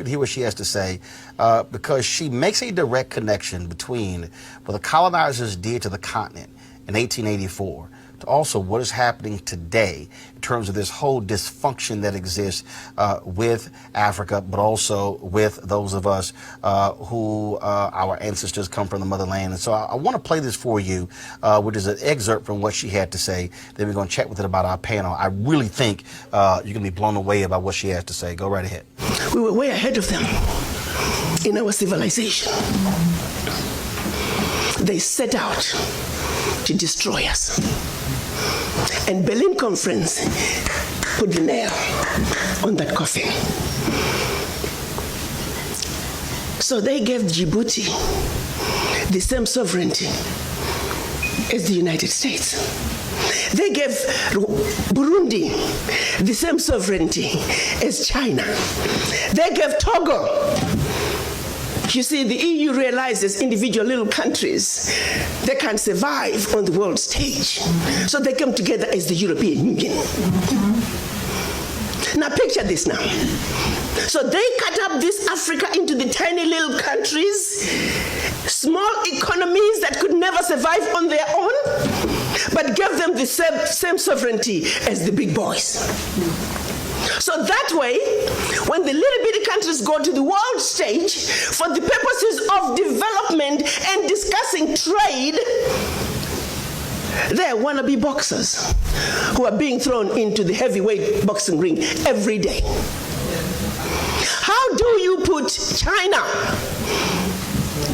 hear what she has to say, because she makes a direct connection between what the colonizers did to the continent in 1884 to also what is happening today in terms of this whole dysfunction that exists with Africa, but also with those of us who our ancestors come from the motherland. And so I want to play this for you, which is an excerpt from what she had to say. Then we're going to chat with it about our panel. I really think you're going to be blown away about what she has to say. Go right ahead. We were way ahead of them in our civilization. They set out to destroy us. And Berlin Conference put the nail on that coffin. So they gave Djibouti the same sovereignty as the United States. They gave Burundi the same sovereignty as China. They gave Togo. You see, the EU realizes individual little countries, they can't survive on the world stage. So they come together as the European Union. Now picture this now. So they cut up this Africa into the tiny little countries, small economies that could never survive on their own, but gave them the same sovereignty as the big boys. So that way, when the little bitty countries go to the world stage for the purposes of development and discussing trade, they're wannabe boxers who are being thrown into the heavyweight boxing ring every day. How do you put China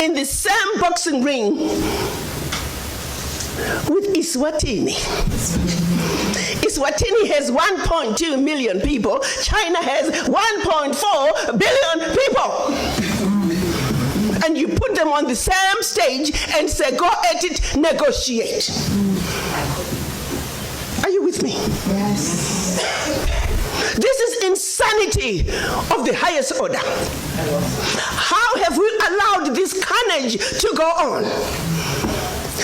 in the same boxing ring with Eswatini? Eswatini has 1.2 million people. China has 1.4 billion people. And you put them on the same stage and say, go at it, negotiate. Are you with me? Yes. This is insanity of the highest order. How have we allowed this carnage to go on?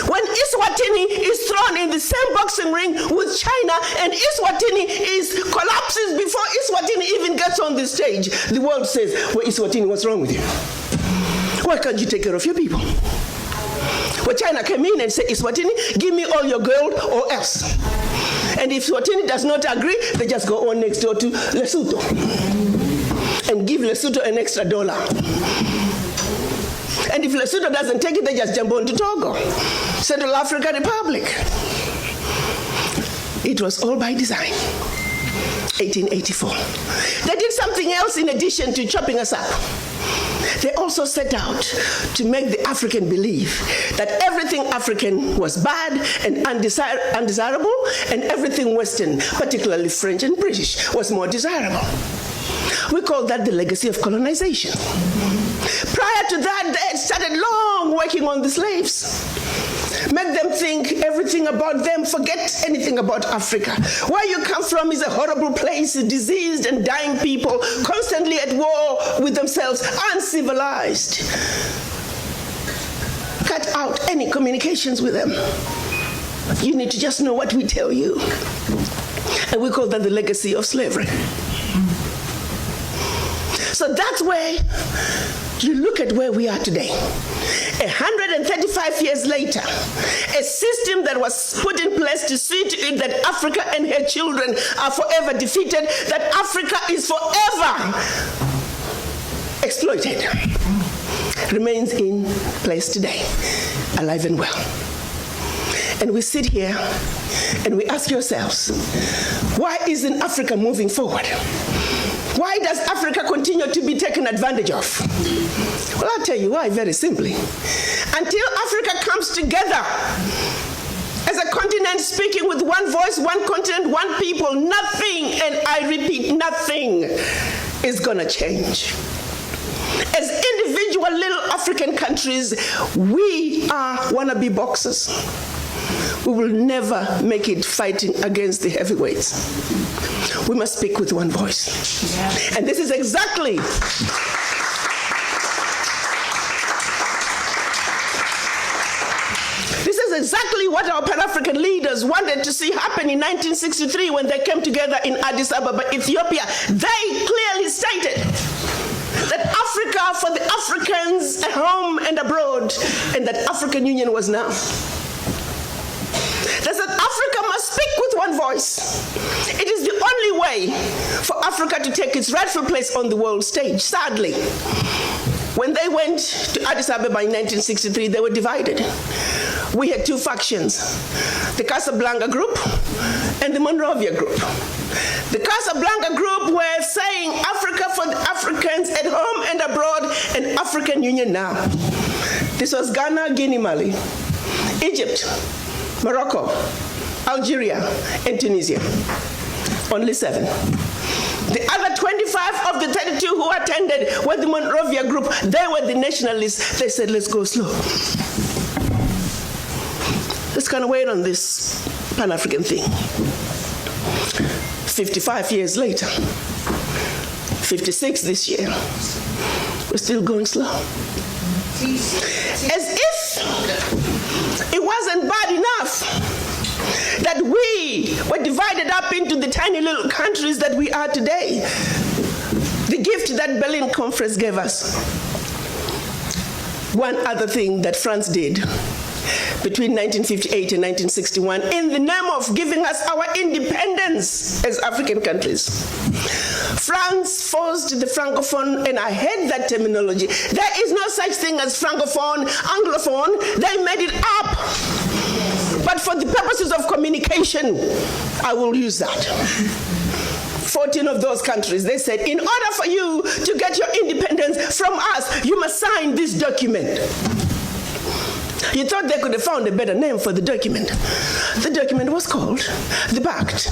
When Eswatini is thrown in the same boxing ring with China and Eswatini collapses before Eswatini even gets on the stage, the world says, well, Eswatini, what's wrong with you? Why can't you take care of your people? Well, China came in and said, Eswatini, give me all your gold or else. And if Eswatini does not agree, they just go on next door to Lesotho and give Lesotho an extra $1. And if Lesotho doesn't take it, they just jump on to Togo, Central African Republic. It was all by design. 1884. They did something else in addition to chopping us up. They also set out to make the African believe that everything African was bad and undesirable, and everything Western, particularly French and British, was more desirable. We call that the legacy of colonization. Prior to that, they had started long working on the slaves. Make them think everything about them, forget anything about Africa. Where you come from is a horrible place, diseased and dying people, constantly at war with themselves, uncivilized. Cut out any communications with them. You need to just know what we tell you. And we call that the legacy of slavery. So that's where you look at where we are today. 135 years later, a system that was put in place to see to it that Africa and her children are forever defeated, that Africa is forever exploited, remains in place today, alive and well. And we sit here and we ask ourselves, why isn't Africa moving forward? Why does Africa continue to be taken advantage of? Well, I'll tell you why, very simply. Until Africa comes together as a continent speaking with one voice, one continent, one people, nothing, and I repeat, nothing is gonna change. As individual little African countries, we are wannabe boxers. We will never make it fighting against the heavyweights. We must speak with one voice. Yeah. And this is exactly what our Pan-African leaders wanted to see happen in 1963 when they came together in Addis Ababa, Ethiopia. They clearly stated that are for the Africans at home and abroad, and that African Union was now. They said Africa must speak with one voice. It is the only way for Africa to take its rightful place on the world stage. Sadly, when they went to Addis Ababa in 1963, they were divided. We had two factions, the Casablanca group and the Monrovia group. The Casablanca group were saying Africa for the Africans at home and abroad, and African Union now. This was Ghana, Guinea, Mali, Egypt, Morocco, Algeria, and Tunisia. Only 7. The other 25 of the 32 who attended were the Monrovia group. They were the nationalists. They said, let's go slow. Let's kind of wait on this Pan-African thing. 55 years later, 56 this year, we're still going slow. As if it wasn't bad enough that we were divided up into the tiny little countries that we are today. The gift that Berlin Conference gave us. One other thing that France did between 1958 and 1961 in the name of giving us our independence as African countries. France forced the Francophone, and I hate that terminology. There is no such thing as Francophone, Anglophone. They made it up. But for the purposes of communication, I will use that. 14 of those countries, they said, in order for you to get your independence from us, you must sign this document. You thought they could have found a better name for the document. The document was called the Pact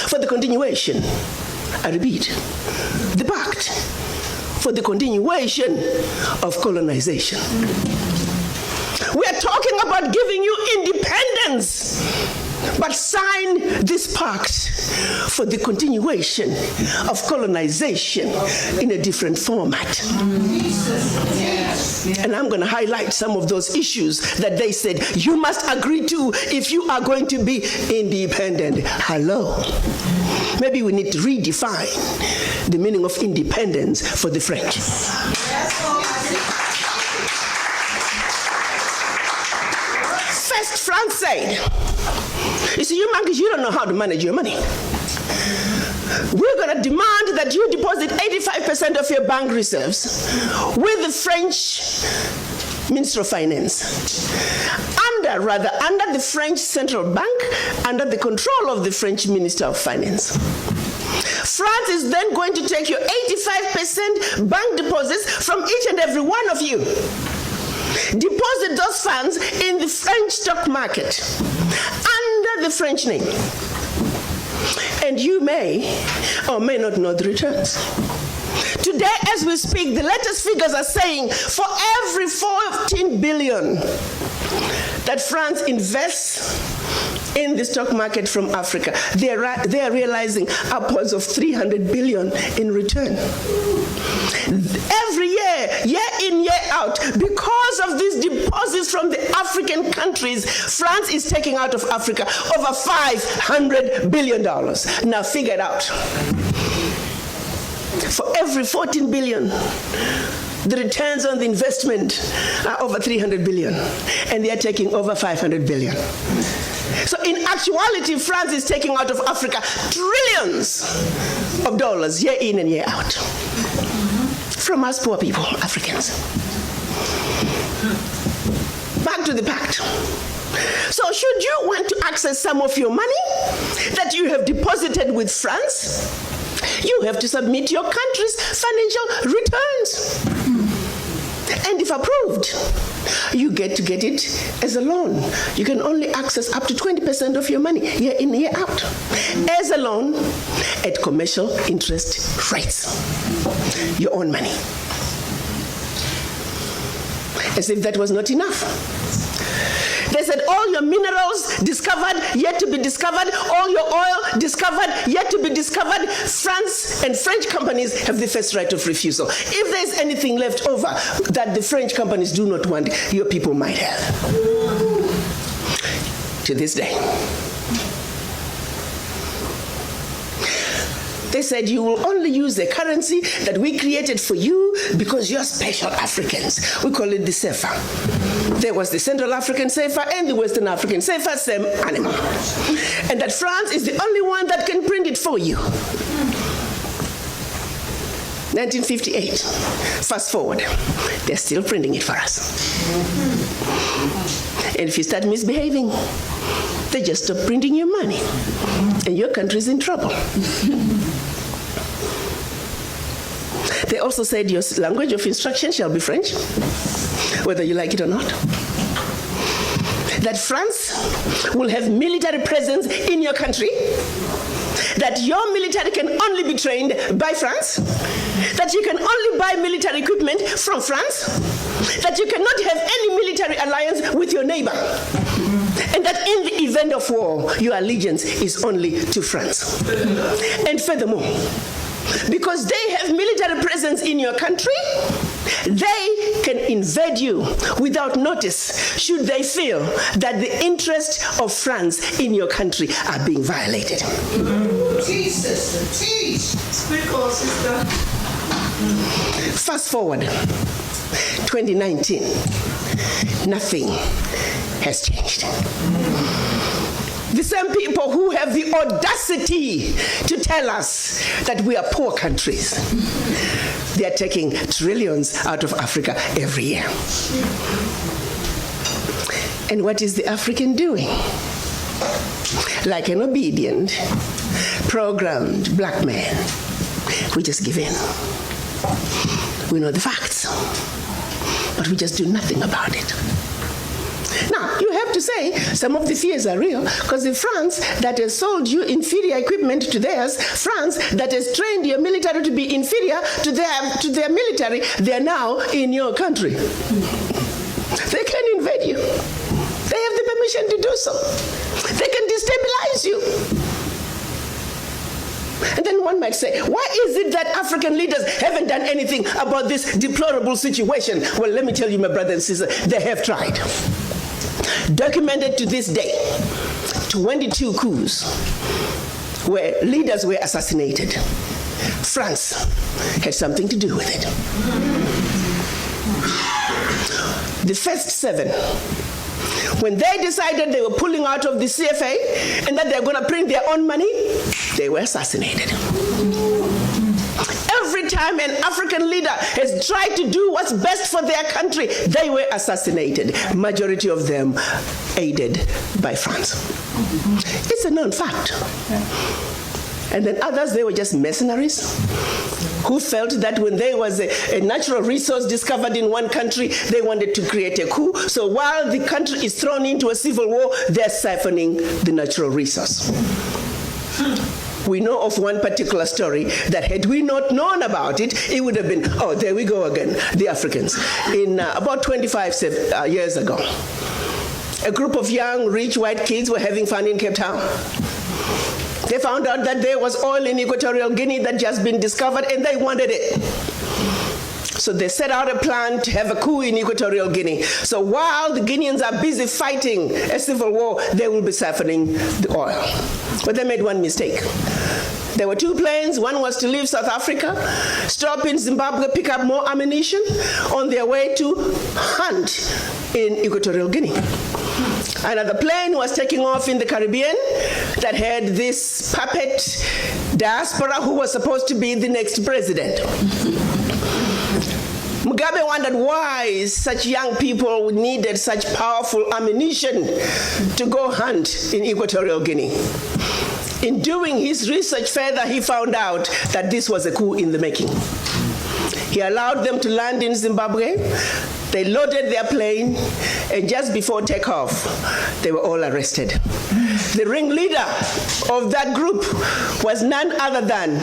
for the Continuation. I repeat, the Pact for the Continuation of Colonization. We are talking about giving you independence, but sign this pact for the continuation of colonization in a different format. And I'm going to highlight some of those issues that they said you must agree to if you are going to be independent. Hello. Maybe we need to redefine the meaning of independence for the French. First, France said, you see, you monkeys, you don't know how to manage your money. We're going to demand that you deposit 85% of your bank reserves with the French Minister of Finance. Under the French Central Bank, under the control of the French Minister of Finance. France is then going to take your 85% bank deposits from each and every one of you. Deposit those funds in the French stock market under the French name. And you may or may not know the returns. Today, as we speak, the latest figures are saying for every 14 billion that France invests in the stock market from Africa, they are realizing upwards of 300 billion in return. Every year in, year out, because of these deposits from the African countries, France is taking out of Africa over $500 billion. Now figure it out. For every 14 billion, the returns on the investment are over 300 billion, and they are taking over 500 billion. So in actuality, France is taking out of Africa trillions of dollars year in and year out. From us poor people, Africans. Back to the pact. So should you want to access some of your money that you have deposited with France, you have to submit your country's financial returns. And if approved, you get to get it as a loan. You can only access up to 20% of your money year in, year out as a loan at commercial interest rates. Your own money. As if that was not enough. They said all your minerals discovered, yet to be discovered, all your oil discovered, yet to be discovered. France and French companies have the first right of refusal. If there's anything left over that the French companies do not want, your people might have. To this day. They said you will only use the currency that we created for you because you're special Africans. We call it the CFA. There was the Central African CFA and the Western African CFA, same animal. And that France is the only one that can print it for you. 1958, fast forward, they're still printing it for us. And if you start misbehaving, they just stop printing your money, and your country's in trouble. They also said your language of instruction shall be French, whether you like it or not. That France will have military presence in your country, that your military can only be trained by France, that you can only buy military equipment from France, that you cannot have any military alliance with your neighbor, and that in the event of war, your allegiance is only to France. And furthermore, because they have military presence in your country, they can invade you without notice should they feel that the interests of France in your country are being violated. Teach, sister, teach. Speak on, sister. Fast forward, 2019, nothing has changed. The same people who have the audacity to tell us that we are poor countries, they are taking trillions out of Africa every year. And what is the African doing? Like an obedient, programmed black man, we just give in. We know the facts, but we just do nothing about it. Now, you have to say some of the fears are real, because the France that has sold you inferior equipment to theirs, France that has trained your military to be inferior to their military, they are now in your country. They can invade you. They have the permission to do so. They can destabilize you. And then one might say, why is it that African leaders haven't done anything about this deplorable situation? Well, let me tell you, my brother and sister, they have tried. Documented to this day, 22 coups where leaders were assassinated. France had something to do with it. The first 7, when they decided they were pulling out of the CFA and that they're going to print their own money, they were assassinated. Every time an African leader has tried to do what's best for their country, they were assassinated. Majority of them aided by France. It's a known fact. And then others, they were just mercenaries who felt that when there was a natural resource discovered in one country, they wanted to create a coup. So while the country is thrown into a civil war, they're siphoning the natural resource. We know of one particular story that had we not known about it, it would have been, oh, there we go again, the Africans. In about 25 years ago, a group of young, rich white kids were having fun in Cape Town. They found out that there was oil in Equatorial Guinea that just been discovered, and they wanted it. So they set out a plan to have a coup in Equatorial Guinea. So while the Guineans are busy fighting a civil war, they will be siphoning the oil. But they made one mistake. There were 2 planes. One was to leave South Africa, stop in Zimbabwe, pick up more ammunition on their way to hunt in Equatorial Guinea. Another plane was taking off in the Caribbean that had this puppet diaspora who was supposed to be the next president. Mugabe wondered why such young people needed such powerful ammunition to go hunt in Equatorial Guinea. In doing his research further, he found out that this was a coup in the making. He allowed them to land in Zimbabwe. They loaded their plane, and just before takeoff, they were all arrested. The ringleader of that group was none other than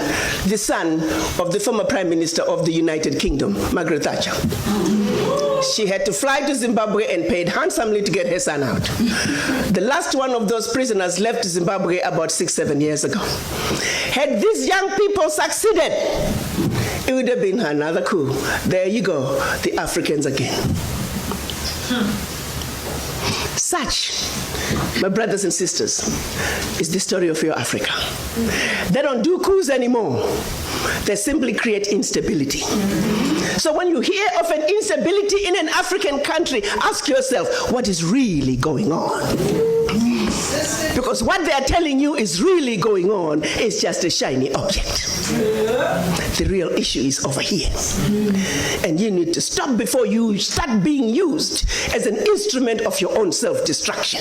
the son of the former Prime Minister of the United Kingdom, Margaret Thatcher. She had to fly to Zimbabwe and paid handsomely to get her son out. The last one of those prisoners left Zimbabwe about 6-7 years ago. Had these young people succeeded, it would have been another coup. There you go, the Africans again. Such, my brothers and sisters, is the story of your Africa. They don't do coups anymore. They simply create instability. So when you hear of an instability in an African country, ask yourself, what is really going on? Because what they are telling you is really going on is just a shiny object. The real issue is over here. And you need to stop before you start being used as an instrument of your own self-destruction.